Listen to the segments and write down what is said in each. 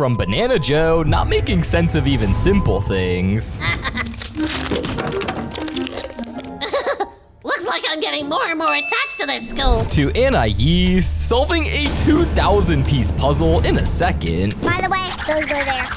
from Banana Joe not making sense of even simple things. Looks like I'm getting more and more attached to this school. To Anais solving a 2,000-piece puzzle in a second. By the way, those go there.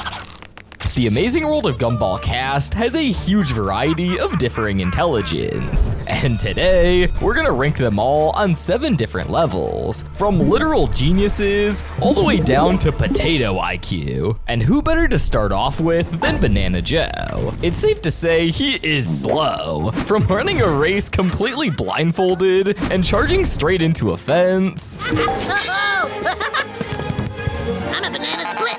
The Amazing World of Gumball cast has a huge variety of differing intelligence, and today we're gonna rank them all on 7 different levels, from literal geniuses all the way down to potato IQ. And who better to start off with than Banana Joe? It's safe to say he is slow, from running a race completely blindfolded and charging straight into a fence. Uh-oh! I'm a banana split.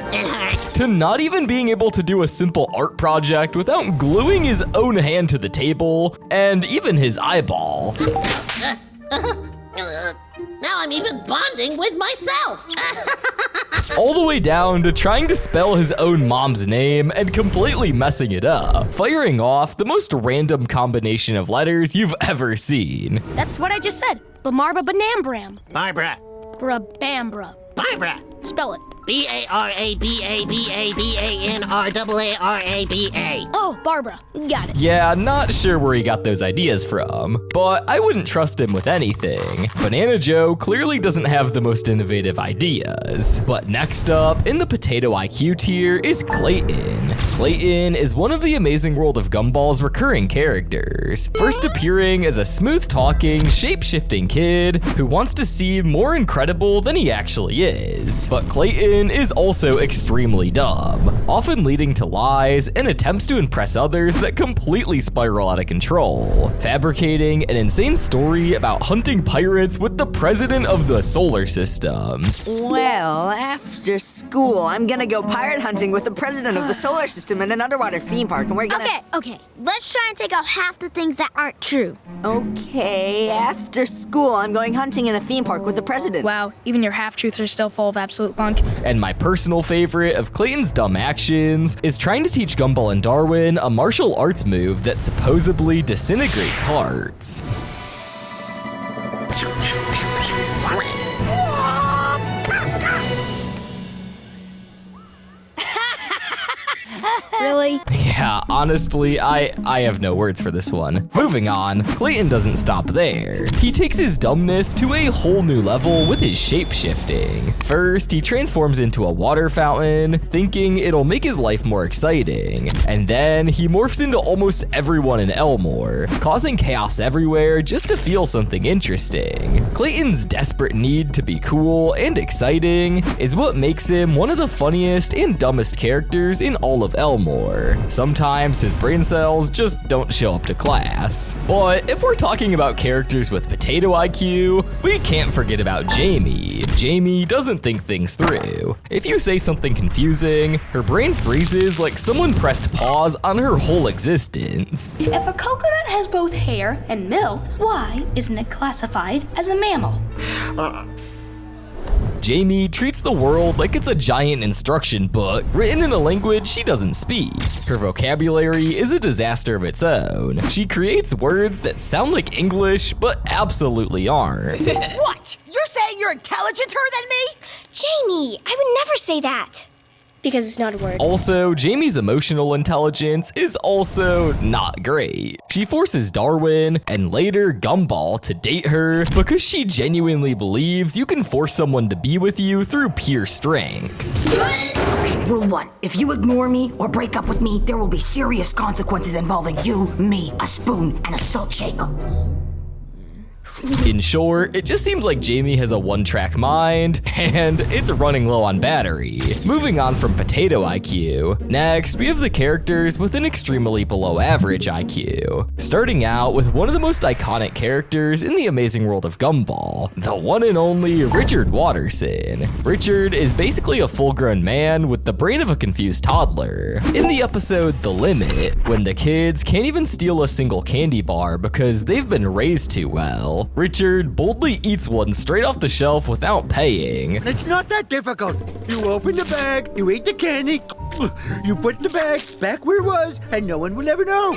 It hurts. To not even being able to do a simple art project without gluing his own hand to the table and even his eyeball. Now I'm even bonding with myself. All the way down to trying to spell his own mom's name and completely messing it up, firing off the most random combination of letters you've ever seen. That's what I just said. Bamarba Banambram. Barbara. Brabambra. Barbara. Spell it. Barabbanaraba. Oh, Barbara. Got it. Yeah, not sure where he got those ideas from, but I wouldn't trust him with anything. Banana Joe clearly doesn't have the most innovative ideas. But next up, in the potato IQ tier, is Clayton. Clayton is one of the Amazing World of Gumball's recurring characters, first appearing as a smooth-talking, shape-shifting kid who wants to seem more incredible than he actually is. But Clayton is also extremely dumb, often leading to lies and attempts to impress others that completely spiral out of control, fabricating an insane story about hunting pirates with the president of the solar system. Well, after school, I'm gonna go pirate hunting with the president of the solar system in an underwater theme park, and we're gonna... Okay. Let's try and take out half the things that aren't true. Okay, after school, I'm going hunting in a theme park with the president. Wow, even your half-truths are still full of absolute bunk. And my personal favorite of Clayton's dumb actions is trying to teach Gumball and Darwin a martial arts move that supposedly disintegrates hearts. Really? Yeah, honestly, I have no words for this one. Moving on, Clayton doesn't stop there. He takes his dumbness to a whole new level with his shape-shifting. First, he transforms into a water fountain, thinking it'll make his life more exciting. And then he morphs into almost everyone in Elmore, causing chaos everywhere just to feel something interesting. Clayton's desperate need to be cool and exciting is what makes him one of the funniest and dumbest characters in all of Elmore. Sometimes his brain cells just don't show up to class. But if we're talking about characters with potato IQ, we can't forget about Jamie. Jamie doesn't think things through. If you say something confusing, her brain freezes like someone pressed pause on her whole existence. If a coconut has both hair and milk, why isn't it classified as a mammal? Jamie treats the world like it's a giant instruction book written in a language she doesn't speak. Her vocabulary is a disaster of its own. She creates words that sound like English, but absolutely aren't. What? You're saying you're intelligenter than me? Jamie, I would never say that. Because it's not a word. Also, Jamie's emotional intelligence is also not great. She forces Darwin and later Gumball to date her because she genuinely believes you can force someone to be with you through pure strength. Okay, rule 1. If you ignore me or break up with me, there will be serious consequences involving you, me, a spoon, and a salt shaker. In short, it just seems like Jamie has a one-track mind, and it's running low on battery. Moving on from potato IQ, next we have the characters with an extremely below average IQ. Starting out with one of the most iconic characters in the Amazing World of Gumball, the one and only Richard Watterson. Richard is basically a full-grown man with the brain of a confused toddler. In the episode The Limit, when the kids can't even steal a single candy bar because they've been raised too well, Richard boldly eats one straight off the shelf without paying. It's not that difficult. You open the bag, you eat the candy, you put the bag back where it was, and no one will ever know.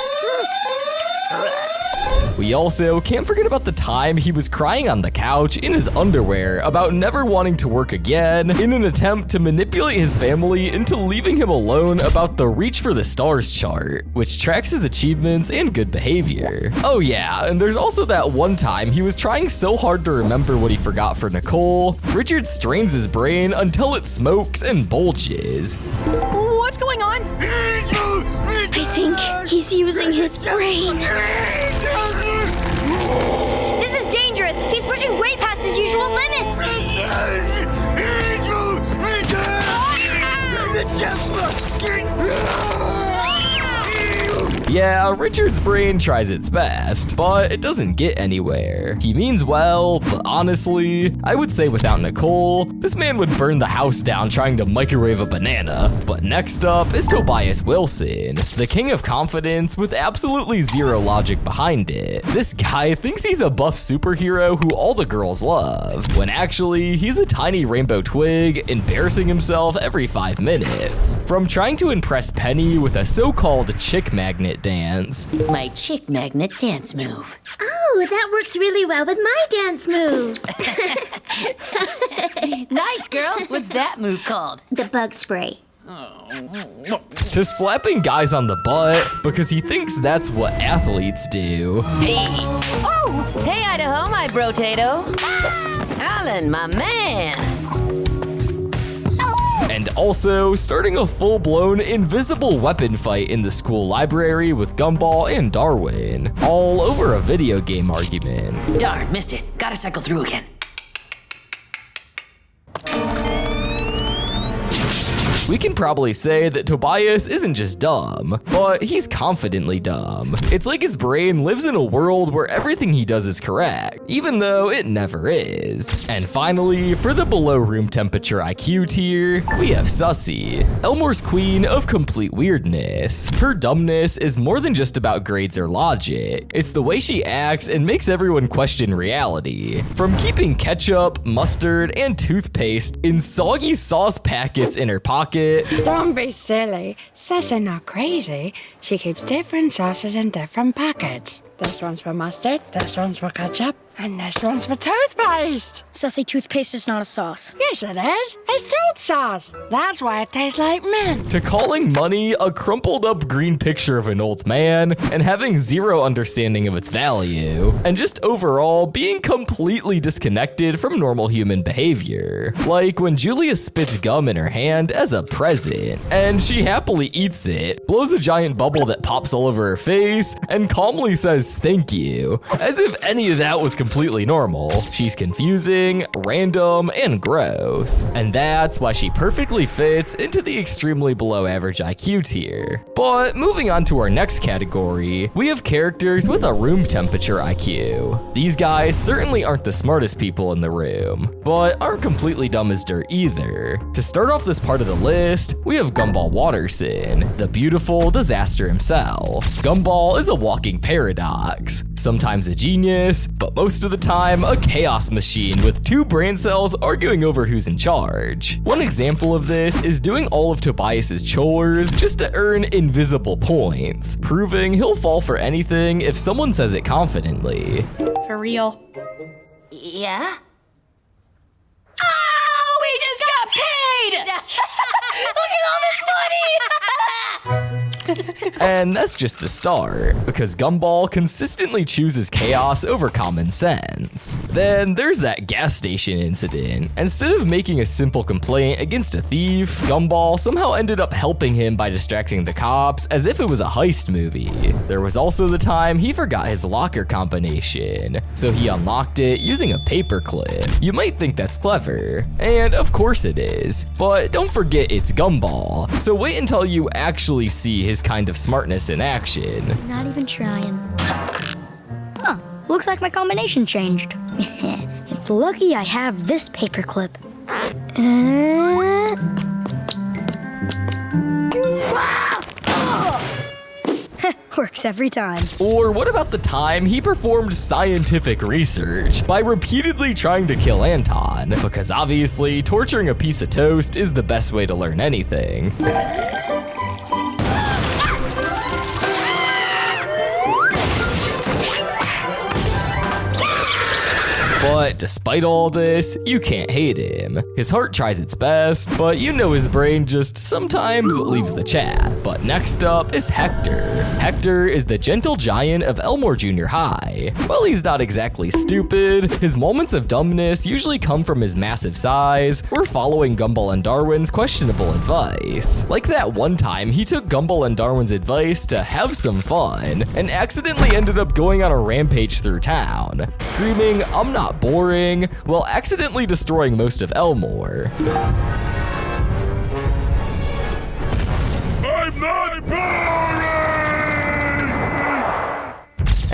We also can't forget about the time he was crying on the couch in his underwear about never wanting to work again in an attempt to manipulate his family into leaving him alone about the Reach for the Stars chart, which tracks his achievements and good behavior. Oh yeah, and there's also that one time he was trying so hard to remember what he forgot for Nicole, Richard strains his brain until it smokes and bulges. What's going on? I think he's using his brain. This is dangerous. He's pushing way past his usual limits. Yeah, Richard's brain tries its best, but it doesn't get anywhere. He means well, but honestly, I would say without Nicole, this man would burn the house down trying to microwave a banana. But next up is Tobias Wilson, the king of confidence with absolutely zero logic behind it. This guy thinks he's a buff superhero who all the girls love, when actually he's a tiny rainbow twig embarrassing himself every 5 minutes. From trying to impress Penny with a so-called chick magnet dance. It's my chick magnet dance move. Oh, that works really well with my dance move. Nice, girl. What's that move called? The bug spray. To slapping guys on the butt because he thinks that's what athletes do. Hey. Oh. Hey, Idaho, my brotato. Alan, my man. And also starting a full-blown invisible weapon fight in the school library with Gumball and Darwin, all over a video game argument. Darn, missed it. Gotta cycle through again. We can probably say that Tobias isn't just dumb, but he's confidently dumb. It's like his brain lives in a world where everything he does is correct, even though it never is. And finally, for the below room temperature IQ tier, we have Sussy, Elmore's queen of complete weirdness. Her dumbness is more than just about grades or logic. It's the way she acts and makes everyone question reality. From keeping ketchup, mustard, and toothpaste in soggy sauce packets in her pocket. Don't be silly. Sussy not crazy. She keeps different sauces in different packets. This one's for mustard, this one's for ketchup, and this one's for toothpaste. Sussy toothpaste is not a sauce. Yes, it is. It's tooth sauce. That's why it tastes like mint. To calling money a crumpled up green picture of an old man and having zero understanding of its value, and just overall being completely disconnected from normal human behavior. Like when Julia spits gum in her hand as a present, and she happily eats it, blows a giant bubble that pops all over her face, and calmly says thank you, as if any of that was completely normal. She's confusing, random, and gross. And that's why she perfectly fits into the extremely below average IQ tier. But moving on to our next category, we have characters with a room temperature IQ. These guys certainly aren't the smartest people in the room, but aren't completely dumb as dirt either. To start off this part of the list, we have Gumball Watterson, the beautiful disaster himself. Gumball is a walking paradox. Sometimes a genius, but most of the time a chaos machine with 2 brain cells arguing over who's in charge. One example of this is doing all of Tobias's chores just to earn invisible points, proving he'll fall for anything if someone says it confidently. For real. Yeah? Oh, we just got paid! Look at all this money! And that's just the start, because Gumball consistently chooses chaos over common sense. Then there's that gas station incident. Instead of making a simple complaint against a thief, Gumball somehow ended up helping him by distracting the cops as if it was a heist movie. There was also the time he forgot his locker combination, so he unlocked it using a paperclip. You might think that's clever, and of course it is, but don't forget it's Gumball, so wait until you actually see his kind of smartness in action. Not even trying. Huh, looks like my combination changed. It's lucky I have this paperclip. Works every time. Or what about the time he performed scientific research by repeatedly trying to kill Anton? Because obviously, torturing a piece of toast is the best way to learn anything. But despite all this, you can't hate him. His heart tries its best, but you know his brain just sometimes leaves the chat. But next up is Hector. Hector is the gentle giant of Elmore Junior High. While he's not exactly stupid, his moments of dumbness usually come from his massive size or following Gumball and Darwin's questionable advice. Like that one time he took Gumball and Darwin's advice to have some fun and accidentally ended up going on a rampage through town, screaming, "I'm not boring," while accidentally destroying most of Elmore. I'm not boring!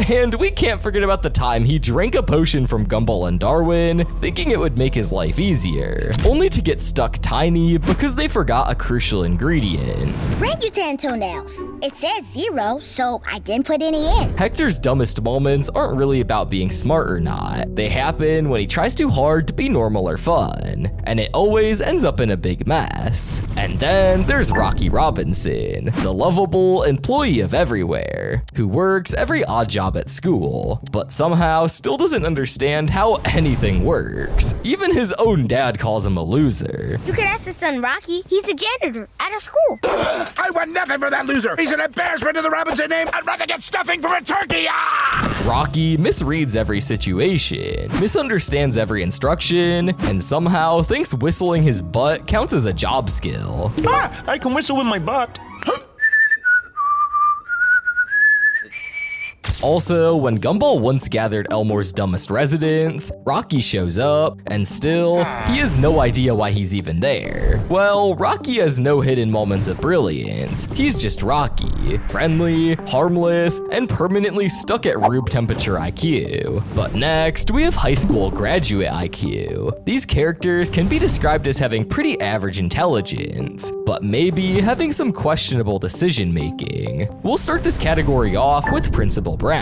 And we can't forget about the time he drank a potion from Gumball and Darwin, thinking it would make his life easier, only to get stuck tiny because they forgot a crucial ingredient. Break your 10 toenails. It says 0, so I didn't put any in. Hector's dumbest moments aren't really about being smart or not. They happen when he tries too hard to be normal or fun, and it always ends up in a big mess. And then there's Rocky Robinson, the lovable employee of everywhere, who works every odd job at school, but somehow still doesn't understand how anything works. Even his own dad calls him a loser. You could ask his son Rocky. He's a janitor at our school. I want nothing for that loser. He's an embarrassment to the Robinson name. I'd rather get stuffing from a turkey. Rocky misreads every situation, misunderstands every instruction, and somehow thinks whistling his butt counts as a job skill. I can whistle with my butt. Also, when Gumball once gathered Elmore's dumbest residents, Rocky shows up, and still, he has no idea why he's even there. Well, Rocky has no hidden moments of brilliance. He's just Rocky, friendly, harmless, and permanently stuck at room temperature IQ. But next, we have high school graduate IQ. These characters can be described as having pretty average intelligence, but maybe having some questionable decision making. We'll start this category off with Principal Brown.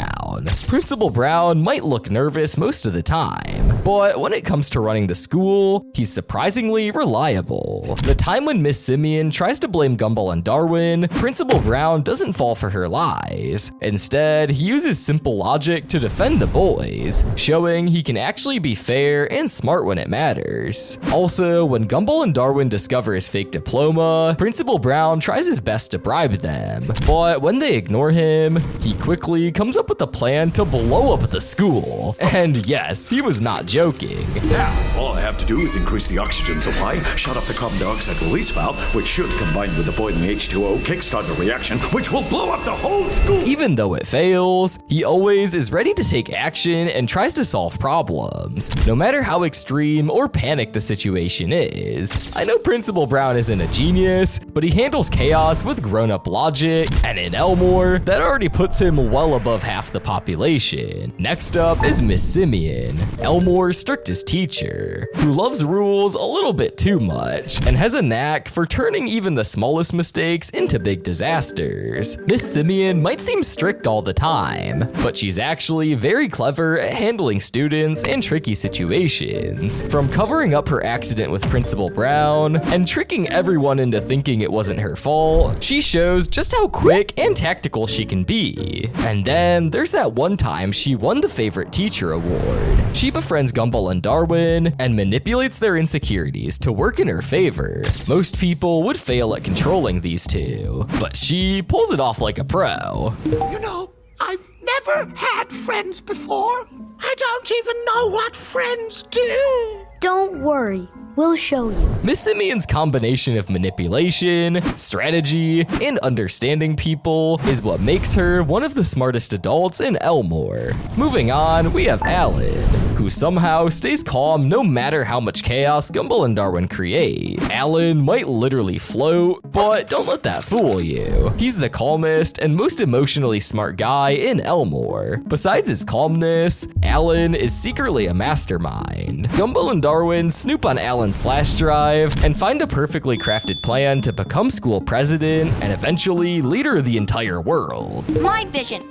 Principal Brown might look nervous most of the time, but when it comes to running the school, he's surprisingly reliable. The time when Miss Simeon tries to blame Gumball and Darwin, Principal Brown doesn't fall for her lies. Instead, he uses simple logic to defend the boys, showing he can actually be fair and smart when it matters. Also, when Gumball and Darwin discover his fake diploma, Principal Brown tries his best to bribe them, but when they ignore him, he quickly comes up with a plan to blow up the school. And yes, he was not joking. Now, all I have to do is increase the oxygen supply, shut off the carbon dioxide release valve, which should, combined with the boiling H2O, kickstart a reaction, which will blow up the whole school! Even though it fails, he always is ready to take action and tries to solve problems, no matter how extreme or panicked the situation is. I know Principal Brown isn't a genius, but he handles chaos with grown-up logic, and in Elmore, that already puts him well above half the population. Next up is Miss Simeon, Elmore's strictest teacher, who loves rules a little bit too much and has a knack for turning even the smallest mistakes into big disasters. Miss Simeon might seem strict all the time, but she's actually very clever at handling students and tricky situations. From covering up her accident with Principal Brown and tricking everyone into thinking it wasn't her fault, she shows just how quick and tactical she can be. And then there's that one time she won the Favorite Teacher Award. She befriends Gumball and Darwin and manipulates their insecurities to work in her favor. Most people would fail at controlling these two, but she pulls it off like a pro. You know, I've never had friends before. I don't even know what friends do. Don't worry, we'll show you. Miss Simeon's combination of manipulation, strategy, and understanding people is what makes her one of the smartest adults in Elmore. Moving on, we have Alan, who somehow stays calm no matter how much chaos Gumball and Darwin create. Alan might literally float, but don't let that fool you. He's the calmest and most emotionally smart guy in Elmore. Besides his calmness, Alan is secretly a mastermind. Gumball and Darwin snoop on Alan's flash drive and find a perfectly crafted plan to become school president and eventually leader of the entire world. My Vision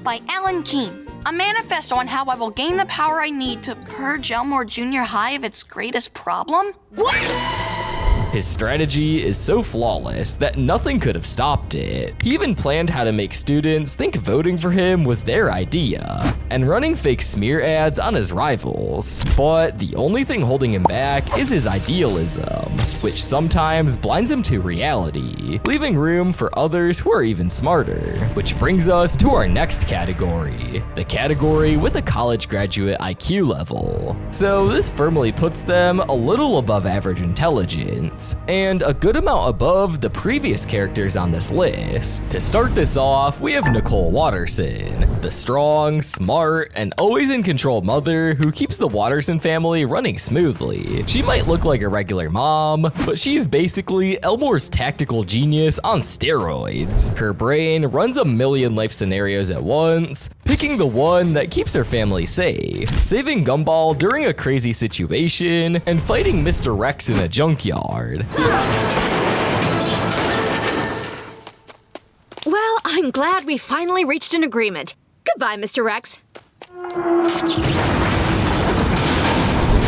by Alan Keene. A manifesto on how I will gain the power I need to purge Elmore Junior High of its greatest problem? What? His strategy is so flawless that nothing could have stopped it. He even planned how to make students think voting for him was their idea, and running fake smear ads on his rivals. But the only thing holding him back is his idealism, which sometimes blinds him to reality, leaving room for others who are even smarter. Which brings us to our next category, the category with a college graduate IQ level. So this firmly puts them a little above average intelligence, and a good amount above the previous characters on this list. To start this off, we have Nicole Watterson, the strong, smart, and always in control mother who keeps the Watterson family running smoothly. She might look like a regular mom, but she's basically Elmore's tactical genius on steroids. Her brain runs a million life scenarios at once, picking the one that keeps her family safe, saving Gumball during a crazy situation, and fighting Mr. Rex in a junkyard. Well, I'm glad we finally reached an agreement. Goodbye, Mr. Rex.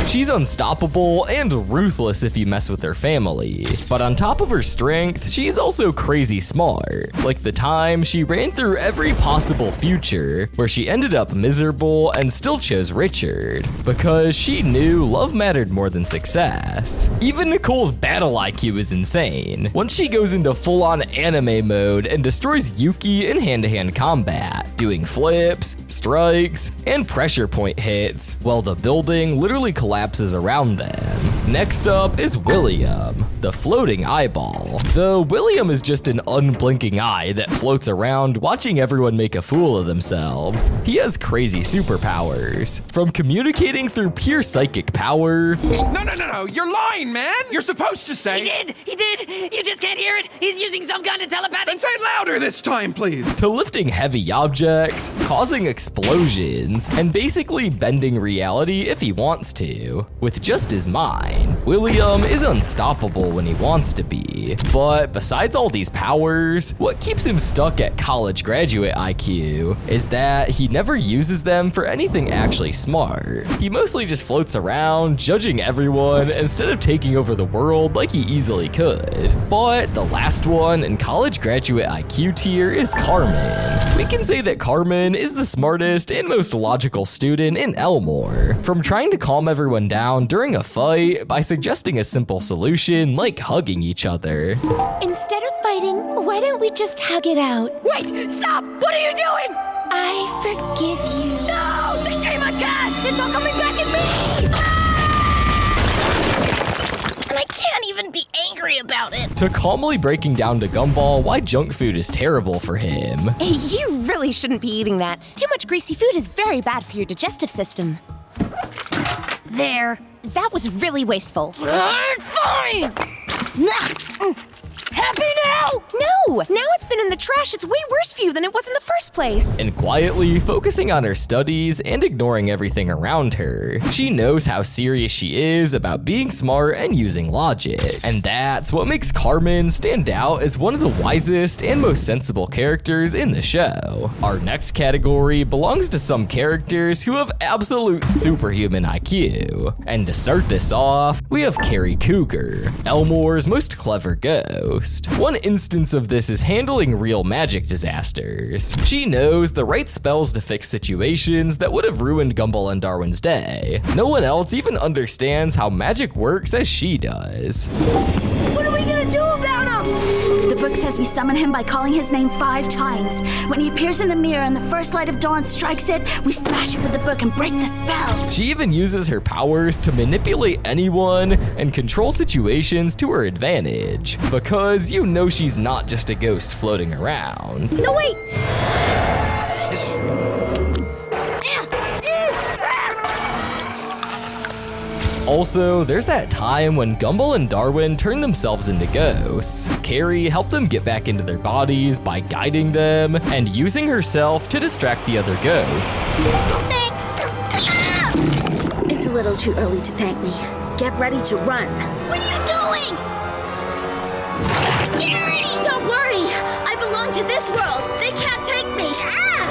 She's unstoppable and ruthless if you mess with her family. But on top of her strength, she's also crazy smart. Like the time she ran through every possible future, where she ended up miserable and still chose Richard, because she knew love mattered more than success. Even Nicole's battle IQ is insane. Once she goes into full-on anime mode and destroys Yuki in hand-to-hand combat, doing flips, strikes, and pressure point hits, while the building literally collapses around them. Next up is William, the floating eyeball. Though William is just an unblinking eye that floats around watching everyone make a fool of themselves, he has crazy superpowers. From communicating through pure psychic power... No, you're lying, man! You're supposed to say... He did! You just can't hear it! He's using some kind of telepathic... Then say it louder this time, please! To lifting heavy objects, causing explosions, and basically bending reality if he wants to. With just his mind, William is unstoppable when he wants to be. But besides all these powers, what keeps him stuck at college graduate IQ is that he never uses them for anything actually smart. He mostly just floats around, judging everyone instead of taking over the world like he easily could. But the last one in college graduate IQ tier is Carmen. We can say that Carmen is the smartest and most logical student in Elmore. From trying to calm everyone down during a fight by suggesting a simple solution like hugging each other. Instead of fighting, why don't we just hug it out? Wait! Stop! What are you doing? I forgive you. No! The shame on cat! It's all coming back at me! And I can't even be angry about it. To calmly breaking down to Gumball why junk food is terrible for him. Hey, you really shouldn't be eating that. Too much greasy food is very bad for your digestive system. There. That was really wasteful. I'm fine! Happy now? No! Now it's been in the trash. It's way worse for you than it was in the first place. And quietly focusing on her studies and ignoring everything around her. She knows how serious she is about being smart and using logic. And that's what makes Carmen stand out as one of the wisest and most sensible characters in the show. Our next category belongs to some characters who have absolute superhuman IQ. And to start this off, we have Carrie Cougar, Elmore's most clever ghost. One instance of this is handling real magic disasters. She knows the right spells to fix situations that would have ruined Gumball and Darwin's day. No one else even understands how magic works as she does. What are we gonna do about him? The book says we summon him by calling his name 5 times. When he appears in the mirror and the first light of dawn strikes it, we smash it with the book and break the spell. She even uses her powers to manipulate anyone and control situations to her advantage. Because you know she's not just a ghost floating around. No, wait! Also, there's that time when Gumball and Darwin turned themselves into ghosts. Carrie helped them get back into their bodies by guiding them and using herself to distract the other ghosts. Thanks! It's a little too early to thank me. Get ready to run. What are you doing? Carrie! Don't worry! I belong to this world! They can't take me!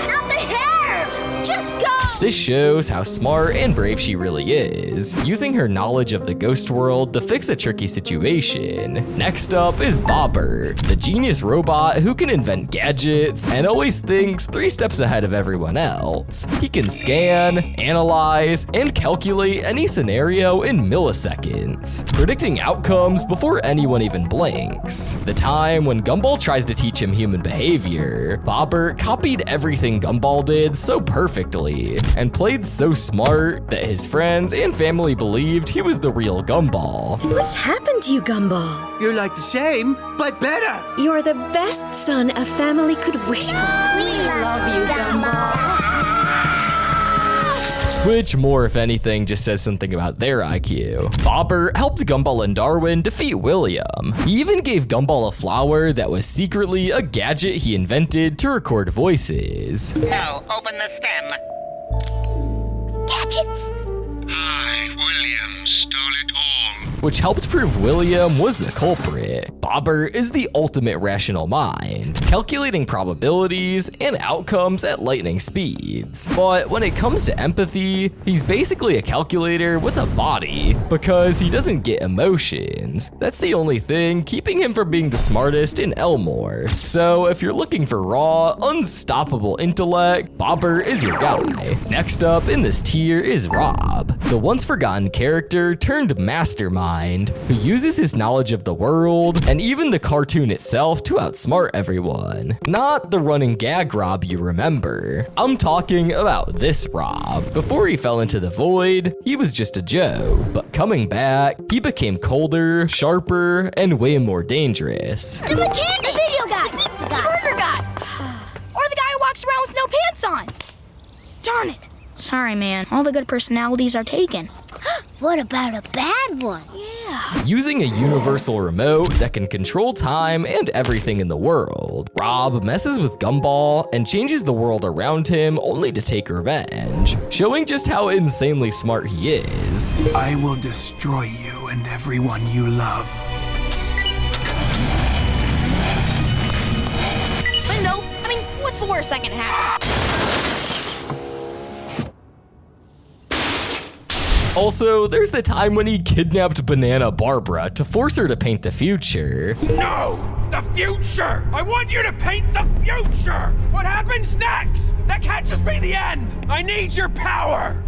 Not the care! Just go! This shows how smart and brave she really is, using her knowledge of the ghost world to fix a tricky situation. Next up is Bobert, the genius robot who can invent gadgets and always thinks 3 steps ahead of everyone else. He can scan, analyze, and calculate any scenario in milliseconds, predicting outcomes before anyone even blinks. The time when Gumball tries to teach him human behavior, Bobert copied everything Gumball did so perfectly, and played so smart that his friends and family believed he was the real Gumball. What's happened to you, Gumball? You're like the same, but better. You're the best son a family could wish for. We love you, Gumball. Which, more if anything, just says something about their IQ. Bobert helped Gumball and Darwin defeat William. He even gave Gumball a flower that was secretly a gadget he invented to record voices. Now, open the stem. Gadgets! William stole it all. Which helped prove William was the culprit. Bobert is the ultimate rational mind, calculating probabilities and outcomes at lightning speeds. But when it comes to empathy, he's basically a calculator with a body, because he doesn't get emotions. That's the only thing keeping him from being the smartest in Elmore. So if you're looking for raw, unstoppable intellect, Bobert is your guy. Next up in this tier is Rob, the once forgotten character turned mastermind, who uses his knowledge of the world and even the cartoon itself to outsmart everyone. Not the running gag Rob you remember. I'm talking about this Rob. Before he fell into the void, he was just a Joe, but coming back, he became colder, sharper, and way more dangerous. The mechanic! The video guy! The burger guy! Or the guy who walks around with no pants on! Darn it! Sorry, man. All the good personalities are taken. What about a bad one? Yeah. Using a universal remote that can control time and everything in the world, Rob messes with Gumball and changes the world around him only to take revenge, showing just how insanely smart he is. I will destroy you and everyone you love. Window? I mean, what's the worst that can happen? Also, there's the time when he kidnapped Banana Barbara to force her to paint the future. No! The future! I want you to paint the future! What happens next? That can't just be the end! I need your power!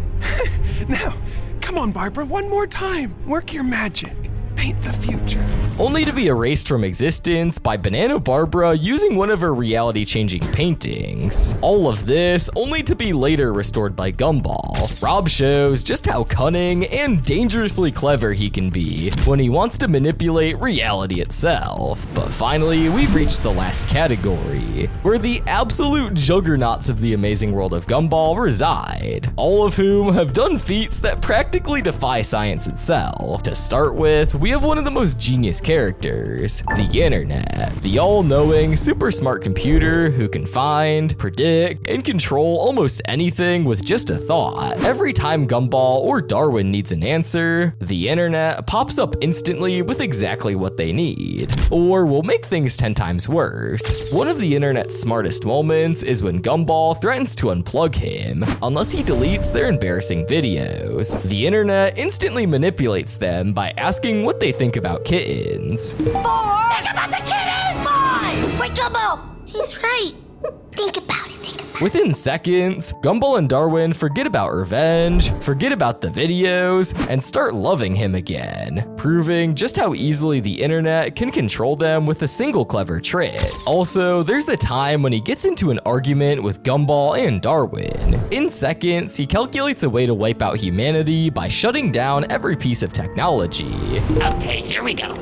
Now, come on, Barbara, one more time. Work your magic. Paint the future. Only to be erased from existence by Banana Barbara using one of her reality-changing paintings. All of this only to be later restored by Gumball. Rob shows just how cunning and dangerously clever he can be when he wants to manipulate reality itself. But finally, we've reached the last category, where the absolute juggernauts of the amazing world of Gumball reside, all of whom have done feats that practically defy science itself. To start with, we have one of the most genius characters, the internet, the all-knowing, super smart computer who can find, predict, and control almost anything with just a thought. Every time Gumball or Darwin needs an answer, the internet pops up instantly with exactly what they need, or will make things 10 times worse. One of the internet's smartest moments is when Gumball threatens to unplug him unless he deletes their embarrassing videos. The internet instantly manipulates them by asking what they think about kittens. 4! Think about the kittens! 5! Wait, Gumball! He's right. Think about it, think about it. Within seconds, Gumball and Darwin forget about revenge, forget about the videos, and start loving him again, proving just how easily the internet can control them with a single clever trick. Also, there's the time when he gets into an argument with Gumball and Darwin. In seconds, he calculates a way to wipe out humanity by shutting down every piece of technology. Okay, here we go.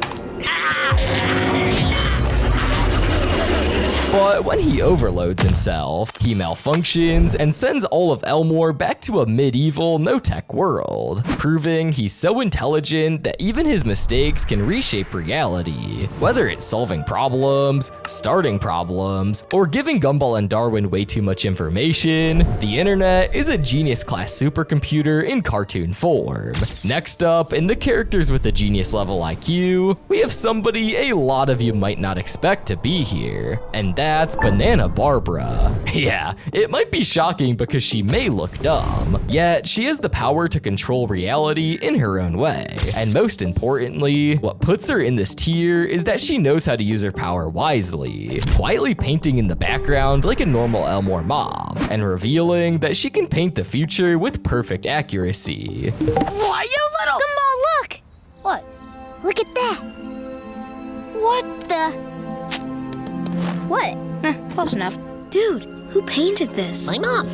But when he overloads himself, he malfunctions and sends all of Elmore back to a medieval, no-tech world, proving he's so intelligent that even his mistakes can reshape reality. Whether it's solving problems, starting problems, or giving Gumball and Darwin way too much information, the internet is a genius-class supercomputer in cartoon form. Next up, in the characters with a genius-level IQ, we have somebody a lot of you might not expect to be here, and that's Banana Barbara. Yeah, it might be shocking because she may look dumb, yet she has the power to control reality in her own way. And most importantly, what puts her in this tier is that she knows how to use her power wisely, quietly painting in the background like a normal Elmore mom, and revealing that she can paint the future with perfect accuracy. Why, you little... Gumball, look! What? Look at that! What the... What? Close enough. Dude, who painted this? My mom.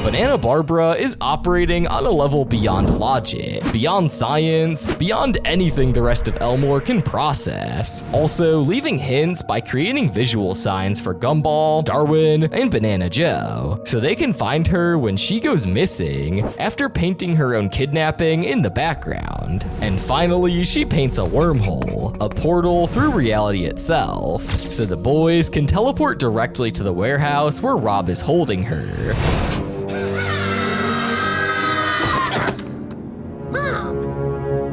Banana Barbara is operating on a level beyond logic, beyond science, beyond anything the rest of Elmore can process. Also leaving hints by creating visual signs for Gumball, Darwin, and Banana Joe, so they can find her when she goes missing after painting her own kidnapping in the background. And finally, she paints a wormhole, a portal through reality itself, so the boys can teleport directly to the warehouse where Rob is holding her.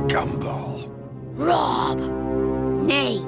Gumball. Rob. Name.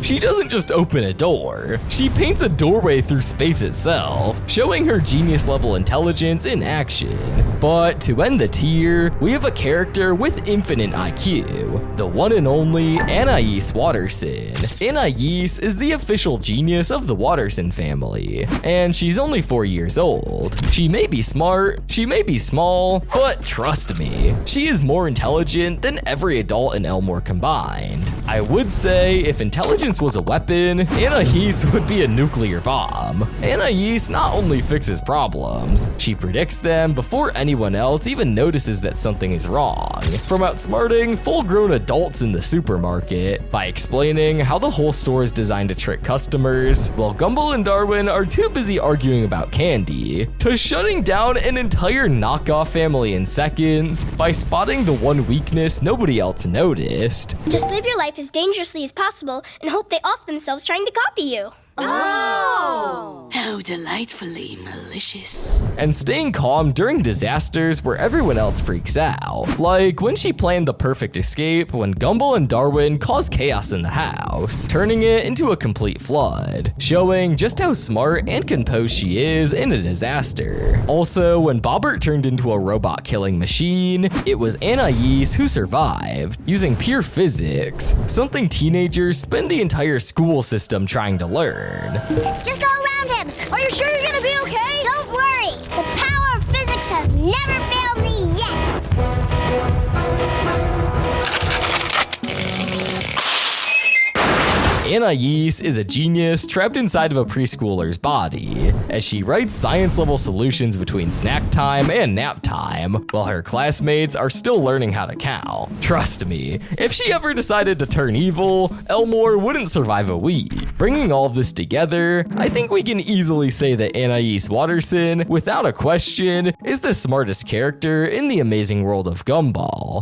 She doesn't just open a door, she paints a doorway through space itself, showing her genius level intelligence in action. But to end the tier, we have a character with infinite IQ, the one and only Anais Watterson. Anais is the official genius of the Watterson family, and she's only 4 years old. She may be smart, she may be small, but trust me, she is more intelligent than every adult in Elmore combined. I would say if intelligence was a weapon, Anais would be a nuclear bomb. Anais not only fixes problems, she predicts them before anyone else even notices that something is wrong. From outsmarting full-grown adults in the supermarket by explaining how the whole store is designed to trick customers, while Gumball and Darwin are too busy arguing about candy, to shutting down an entire knockoff family in seconds by spotting the one weakness nobody else noticed. Just live your life as dangerously as possible and hope they off themselves trying to copy you. Oh! How delightfully malicious. And staying calm during disasters where everyone else freaks out. Like when she planned the perfect escape when Gumball and Darwin caused chaos in the house, turning it into a complete flood, showing just how smart and composed she is in a disaster. Also, when Bobert turned into a robot killing machine, it was Anais who survived, using pure physics, something teenagers spend the entire school system trying to learn. Just go around him. Are you sure you're gonna be okay? Don't worry. The power of physics has never failed me yet. Anais is a genius trapped inside of a preschooler's body, as she writes science-level solutions between snack time and nap time, while her classmates are still learning how to count. Trust me, if she ever decided to turn evil, Elmore wouldn't survive a week. Bringing all of this together, I think we can easily say that Anais Watterson, without a question, is the smartest character in the amazing world of Gumball.